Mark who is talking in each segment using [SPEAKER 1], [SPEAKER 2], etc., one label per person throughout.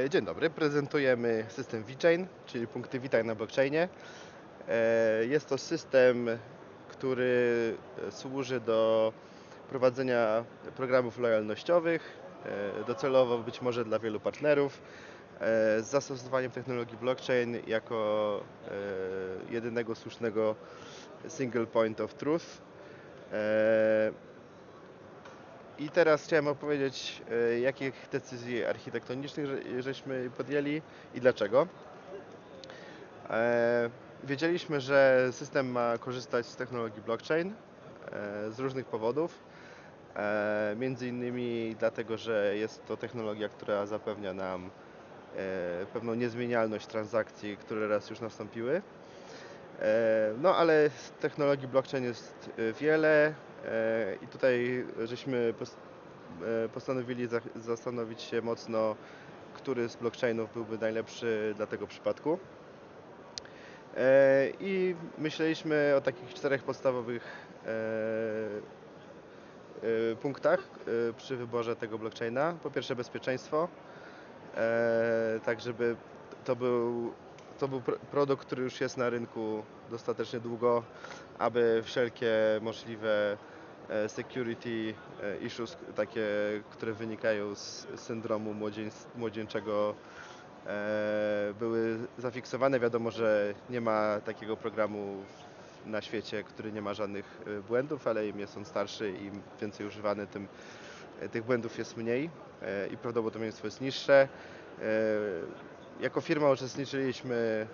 [SPEAKER 1] Dzień dobry, prezentujemy system VeChain, czyli punkty witaj na blockchainie. Jest to system, który służy do prowadzenia programów lojalnościowych, docelowo być może dla wielu partnerów, z zastosowaniem technologii blockchain jako jedynego słusznego single point of truth. I teraz chciałem opowiedzieć, jakich decyzji architektonicznych żeśmy podjęli i dlaczego. Wiedzieliśmy, że system ma korzystać z technologii blockchain z różnych powodów. Między innymi dlatego, że jest to technologia, która zapewnia nam pewną niezmienialność transakcji, które raz już nastąpiły. No ale technologii blockchain jest wiele i tutaj żeśmy postanowili zastanowić się mocno, który z blockchainów byłby najlepszy dla tego przypadku. I myśleliśmy o takich 4 podstawowych punktach przy wyborze tego blockchaina. Po pierwsze bezpieczeństwo, tak żeby to był produkt, który już jest na rynku dostatecznie długo, aby wszelkie możliwe security issues, takie, które wynikają z syndromu młodzieńczego, były zafiksowane. Wiadomo, że nie ma takiego programu na świecie, który nie ma żadnych błędów, ale im jest on starszy i im więcej używany, tym tych błędów jest mniej i prawdopodobieństwo jest niższe. Jako firma uczestniczyliśmy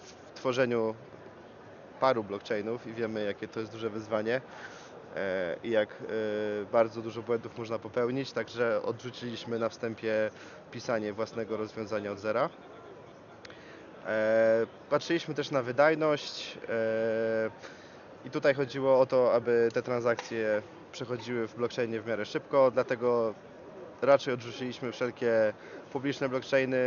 [SPEAKER 1] w tworzeniu paru blockchainów i wiemy, jakie to jest duże wyzwanie i jak bardzo dużo błędów można popełnić, także odrzuciliśmy na wstępie pisanie własnego rozwiązania od zera. Patrzyliśmy też na wydajność i tutaj chodziło o to, aby te transakcje przechodziły w blockchainie w miarę szybko, dlatego raczej odrzuciliśmy wszelkie publiczne blockchainy,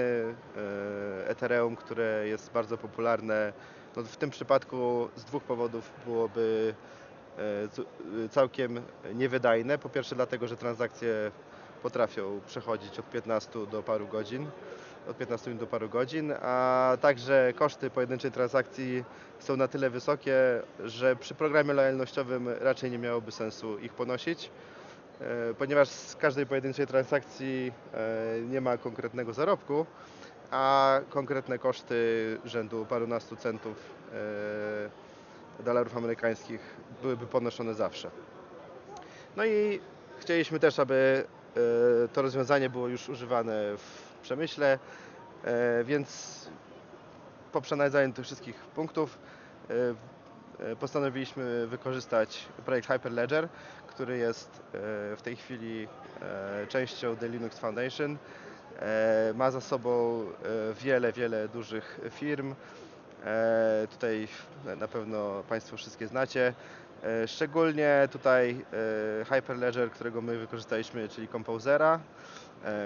[SPEAKER 1] Ethereum, które jest bardzo popularne. No w tym przypadku z 2 powodów byłoby całkiem niewydajne. Po pierwsze dlatego, że transakcje potrafią przechodzić od 15 do paru godzin, od 15 minut do paru godzin, a także koszty pojedynczej transakcji są na tyle wysokie, że przy programie lojalnościowym raczej nie miałoby sensu ich ponosić, ponieważ z każdej pojedynczej transakcji nie ma konkretnego zarobku, a konkretne koszty rzędu parunastu centów dolarów amerykańskich byłyby ponoszone zawsze. No i chcieliśmy też, aby to rozwiązanie było już używane w przemyśle, więc po przeanalizowaniu tych wszystkich punktów postanowiliśmy wykorzystać projekt Hyperledger, który jest w tej chwili częścią The Linux Foundation. Ma za sobą wiele dużych firm. Tutaj na pewno Państwo wszystkie znacie. Szczególnie tutaj Hyperledger, którego my wykorzystaliśmy, czyli Composera,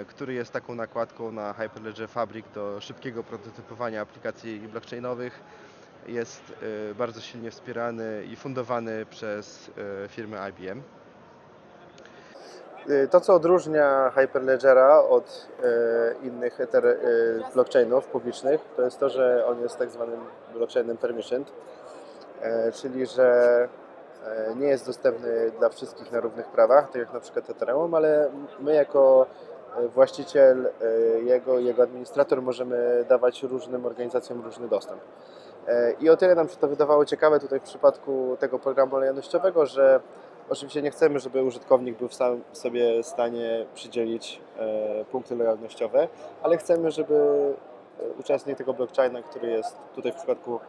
[SPEAKER 1] który jest taką nakładką na Hyperledger Fabric do szybkiego prototypowania aplikacji blockchainowych. Jest bardzo silnie wspierany i fundowany przez firmę IBM. To, co odróżnia Hyperledgera od innych blockchainów publicznych, to jest to, że on jest tak zwanym blockchainem permissioned, czyli że nie jest dostępny dla wszystkich na równych prawach, tak jak na przykład Ethereum, ale my jako właściciel jego administrator możemy dawać różnym organizacjom różny dostęp. I o tyle nam się to wydawało ciekawe tutaj w przypadku tego programu lojalnościowego, że oczywiście nie chcemy, żeby użytkownik był sam sobie w stanie przydzielić punkty lojalnościowe, ale chcemy, żeby uczestnik tego blockchaina, który jest tutaj w przypadku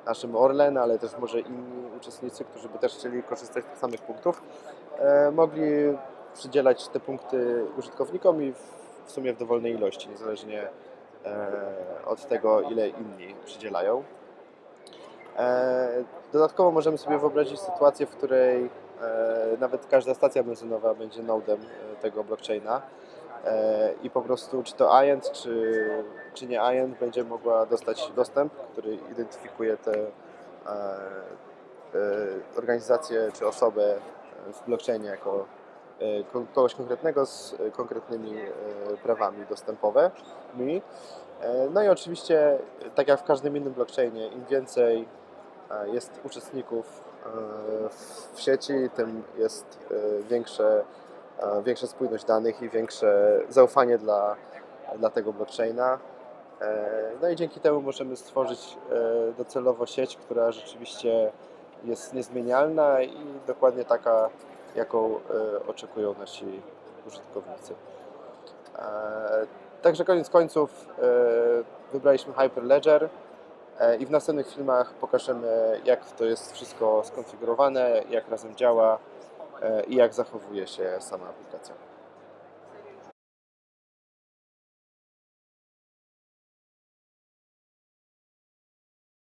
[SPEAKER 1] naszym Orlen, ale też może inni uczestnicy, którzy by też chcieli korzystać z tych samych punktów, mogli przydzielać te punkty użytkownikom i w sumie w dowolnej ilości, niezależnie od tego, ile inni przydzielają. Dodatkowo możemy sobie wyobrazić sytuację, w której nawet każda stacja benzynowa będzie nodem tego blockchaina i po prostu czy to agent, czy nie agent będzie mogła dostać dostęp, który identyfikuje tę organizację czy osobę w blockchainie jako kogoś konkretnego z konkretnymi prawami dostępowymi. No i oczywiście, tak jak w każdym innym blockchainie, im więcej jest uczestników w sieci, tym jest większa spójność danych i większe zaufanie dla tego blockchaina. No i dzięki temu możemy stworzyć docelowo sieć, która rzeczywiście jest niezmienialna i dokładnie taka, jaką oczekują nasi użytkownicy. Także koniec końców wybraliśmy Hyperledger i w następnych filmach pokażemy, jak to jest wszystko skonfigurowane, jak razem działa i jak zachowuje się sama aplikacja.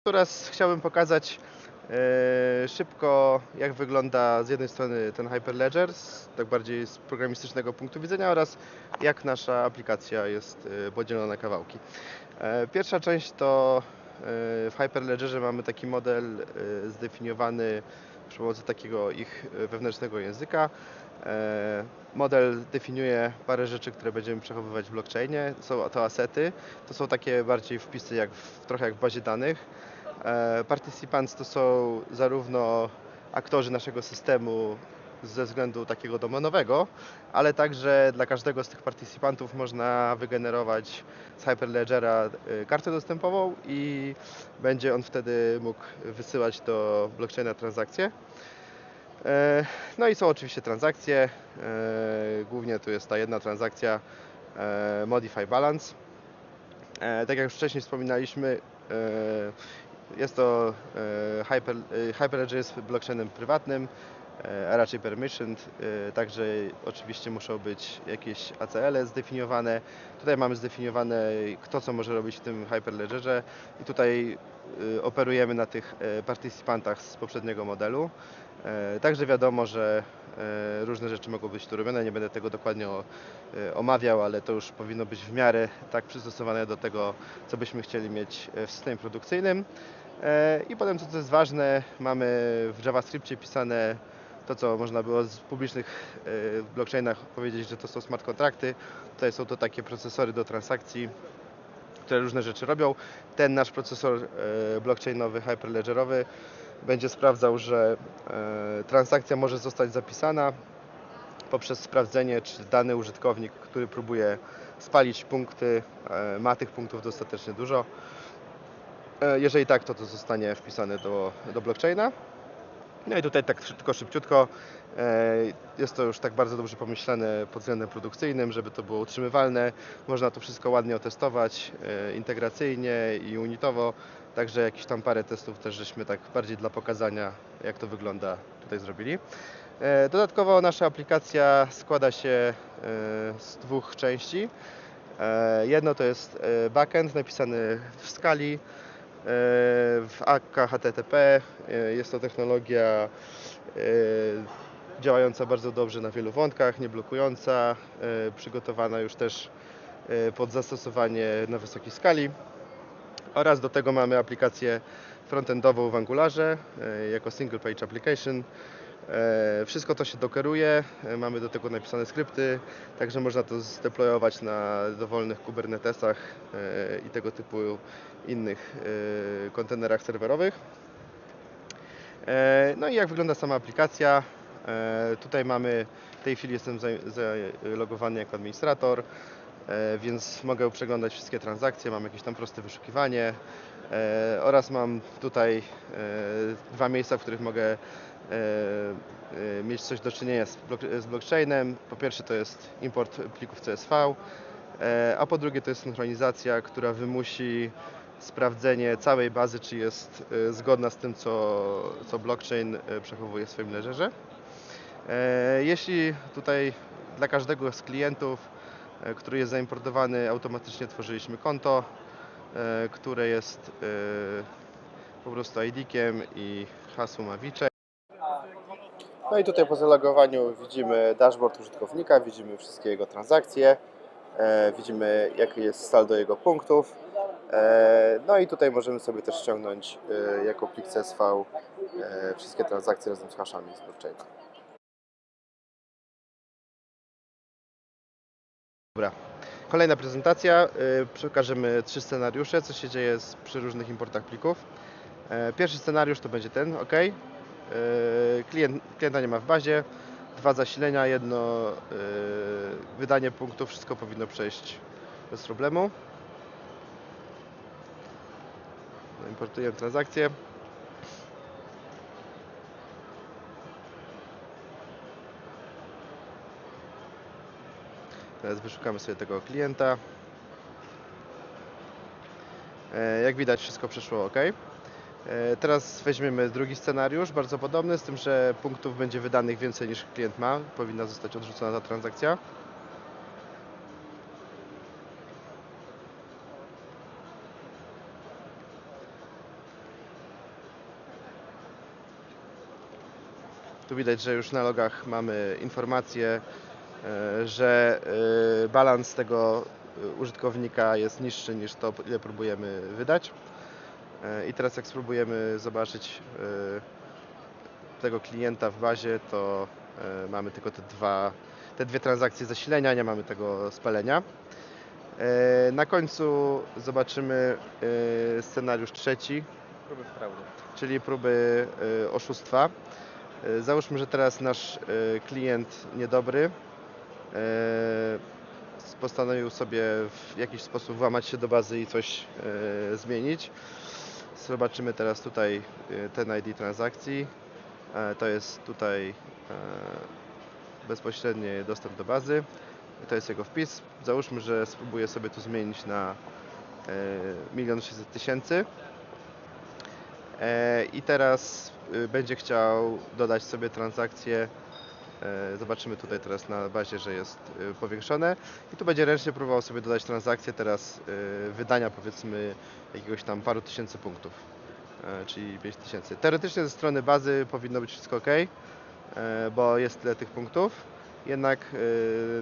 [SPEAKER 1] Teraz chciałbym pokazać szybko, jak wygląda z jednej strony ten Hyperledger, tak bardziej z programistycznego punktu widzenia, oraz jak nasza aplikacja jest podzielona na kawałki. Pierwsza część to w Hyperledgerze mamy taki model zdefiniowany przy pomocy takiego ich wewnętrznego języka. Model definiuje parę rzeczy, które będziemy przechowywać w blockchainie. Są to asety, to są takie bardziej wpisy trochę jak w bazie danych. Participants to są zarówno aktorzy naszego systemu ze względu takiego domenowego, ale także dla każdego z tych partycypantów można wygenerować z Hyperledgera kartę dostępową i będzie on wtedy mógł wysyłać do blockchaina transakcje. No i są oczywiście transakcje, głównie tu jest ta jedna transakcja Modify Balance. Tak jak już wcześniej wspominaliśmy, jest to Hyperledger jest blockchainem prywatnym, a raczej permissioned, także oczywiście muszą być jakieś ACL-e zdefiniowane. Tutaj mamy zdefiniowane, kto co może robić w tym Hyperledgerze i tutaj operujemy na tych partycypantach z poprzedniego modelu. Także wiadomo, że różne rzeczy mogą być tu robione, nie będę tego dokładnie omawiał, ale to już powinno być w miarę tak przystosowane do tego, co byśmy chcieli mieć w systemie produkcyjnym. I potem, co jest ważne, mamy w JavaScriptie pisane to, co można było z publicznych blockchainach powiedzieć, że to są smart kontrakty. Tutaj są to takie procesory do transakcji, które różne rzeczy robią. Ten nasz procesor blockchainowy, hyperledgerowy będzie sprawdzał, że transakcja może zostać zapisana poprzez sprawdzenie, czy dany użytkownik, który próbuje spalić punkty, ma tych punktów dostatecznie dużo. Jeżeli tak, to zostanie wpisane do blockchaina. No i tutaj tak tylko szybciutko, jest to już tak bardzo dobrze pomyślane pod względem produkcyjnym, żeby to było utrzymywalne. Można to wszystko ładnie otestować integracyjnie i unitowo, także jakieś tam parę testów też żeśmy tak bardziej dla pokazania, jak to wygląda, tutaj zrobili. Dodatkowo nasza aplikacja składa się z dwóch części. Jedno to jest backend napisany w skali, w akka HTTP. Jest to technologia działająca bardzo dobrze na wielu wątkach, nie blokująca, przygotowana już też pod zastosowanie na wysokiej skali. Oraz do tego mamy aplikację frontendową w Angularze jako single page application. Wszystko to się dockeruje, mamy do tego napisane skrypty, także można to zdeployować na dowolnych Kubernetesach i tego typu innych kontenerach serwerowych. No i jak wygląda sama aplikacja? Tutaj mamy, w tej chwili jestem zalogowany jako administrator, więc mogę przeglądać wszystkie transakcje, mam jakieś tam proste wyszukiwanie oraz mam tutaj dwa miejsca, w których mogę mieć coś do czynienia z blockchainem. Po pierwsze to jest import plików CSV, a po drugie to jest synchronizacja, która wymusi sprawdzenie całej bazy, czy jest zgodna z tym, co blockchain przechowuje w swoim ledgerze. Jeśli tutaj dla każdego z klientów, który jest zaimportowany, automatycznie tworzyliśmy konto, które jest po prostu ID-kiem i hasłem Avicze. No i tutaj po zalogowaniu widzimy dashboard użytkownika, widzimy wszystkie jego transakcje, widzimy jaki jest saldo jego punktów. No i tutaj możemy sobie też ściągnąć jako plik CSV wszystkie transakcje razem z hashami z blockchaina. Dobra. Kolejna prezentacja. Pokażemy 3 scenariusze, co się dzieje przy różnych importach plików. Pierwszy scenariusz to będzie ten, OK. Klienta nie ma w bazie, 2 zasilenia, 1 wydanie punktów, wszystko powinno przejść bez problemu. Importujemy transakcję. Teraz wyszukamy sobie tego klienta. Jak widać, wszystko przeszło OK. Teraz weźmiemy drugi scenariusz, bardzo podobny, z tym, że punktów będzie wydanych więcej niż klient ma. Powinna zostać odrzucona ta transakcja. Tu widać, że już na logach mamy informację, że balans tego użytkownika jest niższy niż to, ile próbujemy wydać. I teraz jak spróbujemy zobaczyć tego klienta w bazie, to mamy tylko te dwie transakcje zasilenia, nie mamy tego spalenia. Na końcu zobaczymy scenariusz trzeci,
[SPEAKER 2] Próby fraudy.
[SPEAKER 1] czyli próby oszustwa. Załóżmy, że teraz nasz klient niedobry postanowił sobie w jakiś sposób włamać się do bazy i coś zmienić. Zobaczymy teraz tutaj ten ID transakcji. To jest tutaj bezpośredni dostęp do bazy. To jest jego wpis. Załóżmy, że spróbuję sobie tu zmienić na 1 600 000. I teraz będzie chciał dodać sobie transakcję. Zobaczymy tutaj teraz na bazie, że jest powiększone. I tu będzie ręcznie próbował sobie dodać transakcję teraz wydania, powiedzmy, jakiegoś tam paru tysięcy punktów, czyli 5000. Teoretycznie ze strony bazy powinno być wszystko OK, bo jest tyle tych punktów. Jednak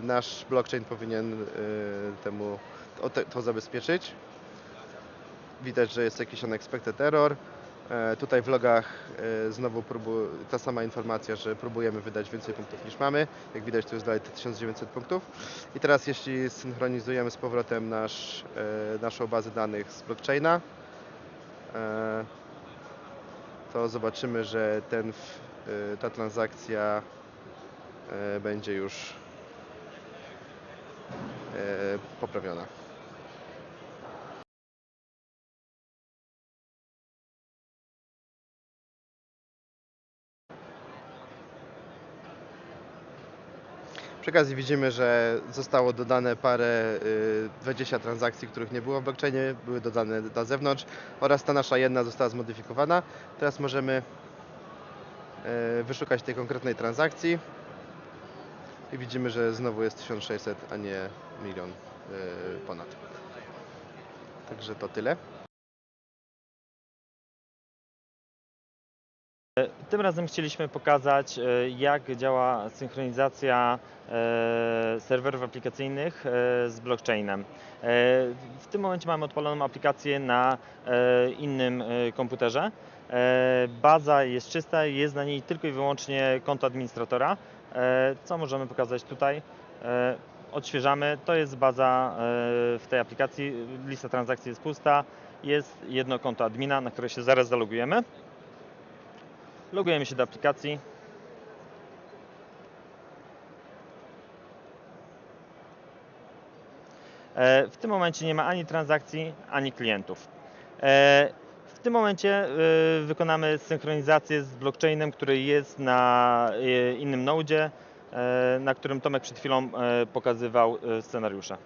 [SPEAKER 1] nasz blockchain powinien to zabezpieczyć. Widać, że jest jakiś unexpected error. Tutaj w logach znowu ta sama informacja, że próbujemy wydać więcej punktów niż mamy. Jak widać, to jest dalej te 1900 punktów. I teraz jeśli synchronizujemy z powrotem naszą bazę danych z blockchaina, to zobaczymy, że ta transakcja będzie już poprawiona. Przy okazji widzimy, że zostało dodane 20 transakcji, których nie było w blockchainie, były dodane na zewnątrz oraz ta nasza jedna została zmodyfikowana. Teraz możemy wyszukać tej konkretnej transakcji i widzimy, że znowu jest 1600, a nie 1 000 000 ponad. Także to tyle.
[SPEAKER 2] Tym razem chcieliśmy pokazać, jak działa synchronizacja serwerów aplikacyjnych z blockchainem. W tym momencie mamy odpaloną aplikację na innym komputerze. Baza jest czysta, jest na niej tylko i wyłącznie konto administratora, co możemy pokazać tutaj. Odświeżamy, to jest baza w tej aplikacji, lista transakcji jest pusta, jest jedno konto admina, na które się zaraz zalogujemy. Logujemy się do aplikacji. W tym momencie nie ma ani transakcji, ani klientów. W tym momencie wykonamy synchronizację z blockchainem, który jest na innym nodzie, na którym Tomek przed chwilą pokazywał scenariusze.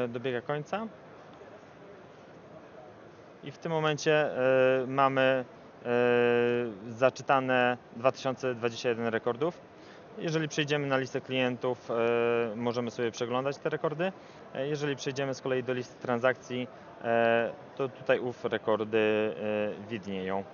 [SPEAKER 2] Dobiega końca i w tym momencie mamy zaczytane 2021 rekordów. Jeżeli przejdziemy na listę klientów, możemy sobie przeglądać te rekordy. Jeżeli przejdziemy z kolei do listy transakcji, to tutaj rekordy widnieją.